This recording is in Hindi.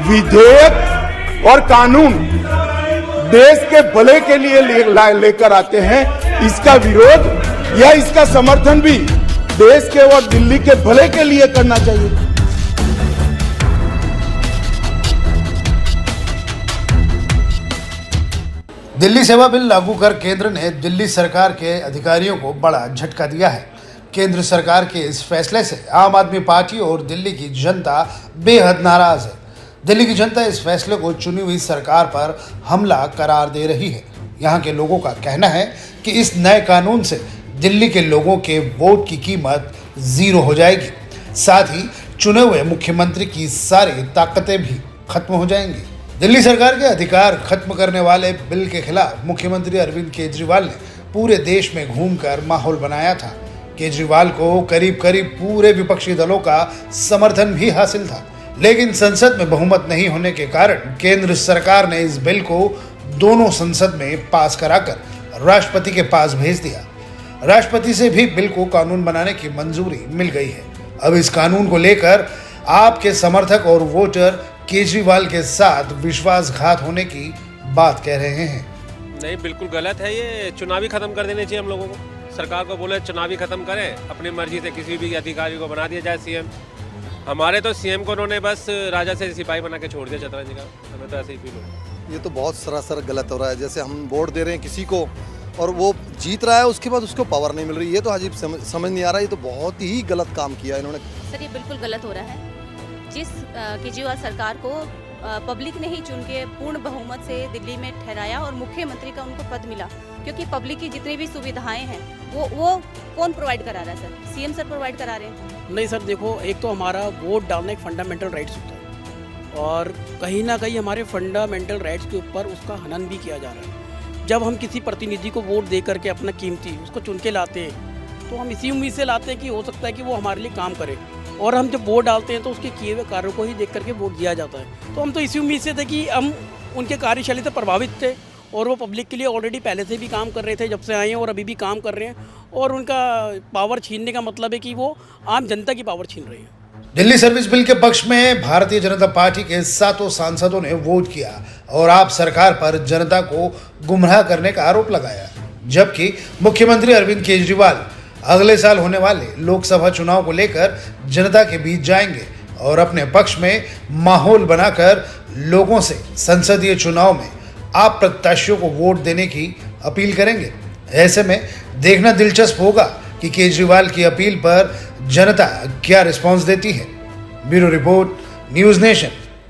विधेयक और कानून देश के भले के लिए लेकर आते हैं, इसका विरोध या इसका समर्थन भी देश के और दिल्ली के भले के लिए करना चाहिए। दिल्ली सेवा बिल लागू कर केंद्र ने दिल्ली सरकार के अधिकारियों को बड़ा झटका दिया है। केंद्र सरकार के इस फैसले से आम आदमी पार्टी और दिल्ली की जनता बेहद नाराज है। दिल्ली की जनता इस फैसले को चुनी हुई सरकार पर हमला करार दे रही है। यहाँ के लोगों का कहना है कि इस नए कानून से दिल्ली के लोगों के वोट की कीमत जीरो हो जाएगी, साथ ही चुने हुए मुख्यमंत्री की सारी ताकतें भी खत्म हो जाएंगी। दिल्ली सरकार के अधिकार खत्म करने वाले बिल के खिलाफ मुख्यमंत्री अरविंद केजरीवाल ने पूरे देश में घूमकर माहौल बनाया था। केजरीवाल को करीब करीब पूरे विपक्षी दलों का समर्थन भी हासिल था, लेकिन संसद में बहुमत नहीं होने के कारण केंद्र सरकार ने इस बिल को दोनों संसद में पास कराकर राष्ट्रपति के पास भेज दिया। राष्ट्रपति से भी बिल को कानून बनाने की मंजूरी मिल गई है। अब इस कानून को लेकर आपके समर्थक और वोटर केजरीवाल के साथ विश्वासघात होने की बात कह रहे हैं। नहीं, बिल्कुल गलत है। ये चुनावी खत्म कर देने चाहिए हम लोगों को। सरकार को बोले चुनावी खत्म करें, अपनी मर्जी से किसी भी अधिकारी को बना दिया जाए सीएम। हमारे तो सीएम को उन्होंने बस राजा से सिपाही बना के छोड़ दिया शतरंज का। हमें तो ऐसे ही फील हो रहा है। ये तो बहुत सरासर गलत हो रहा है। जैसे हम वोट दे रहे हैं किसी को और वो जीत रहा है, उसके बाद उसको पावर नहीं मिल रही। ये तो अजीब समझ नहीं आ रहा। ये तो बहुत ही गलत काम किया इन्होंने। सर, ये बिल्कुल गलत हो रहा है। जिस केजरीवाल सरकार को पब्लिक ने ही चुन के पूर्ण बहुमत से दिल्ली में ठहराया और मुख्यमंत्री का उनको पद मिला, क्योंकि पब्लिक की जितनी भी सुविधाएं हैं वो कौन प्रोवाइड करा रहा है? सर, सीएम सर प्रोवाइड करा रहे हैं। नहीं सर, देखो, एक तो हमारा वोट डालना एक फंडामेंटल राइट्स होता है और कहीं ना कहीं हमारे फंडामेंटल राइट्स के ऊपर उसका हनन भी किया जा रहा है। जब हम किसी प्रतिनिधि को वोट दे करके अपना कीमती उसको चुन के लाते हैं, तो हम इसी उम्मीद से लाते हैं कि हो सकता है कि वो हमारे लिए काम करे, और हम जब वोट डालते हैं तो उसके किए हुए कार्यों को ही देख करके वोट दिया जाता है। तो हम तो इसी उम्मीद से थे कि हम उनके कार्यशैली से प्रभावित थे और वो पब्लिक के लिए ऑलरेडी पहले से भी काम कर रहे थे, जब से आए हैं, और अभी भी काम कर रहे हैं। और उनका पावर छीनने का मतलब है कि वो आम जनता की पावर छीन रहे हैं। दिल्ली सर्विस बिल के पक्ष में भारतीय जनता पार्टी के 7 सांसदों ने वोट किया और आप सरकार पर जनता को गुमराह करने का आरोप लगाया, जबकि मुख्यमंत्री अरविंद केजरीवाल अगले साल होने वाले लोकसभा चुनाव को लेकर जनता के बीच जाएंगे और अपने पक्ष में माहौल बनाकर लोगों से संसदीय चुनाव में आप प्रत्याशियों को वोट देने की अपील करेंगे। ऐसे में देखना दिलचस्प होगा कि केजरीवाल की अपील पर जनता क्या रिस्पॉन्स देती है। Bureau report, news nation.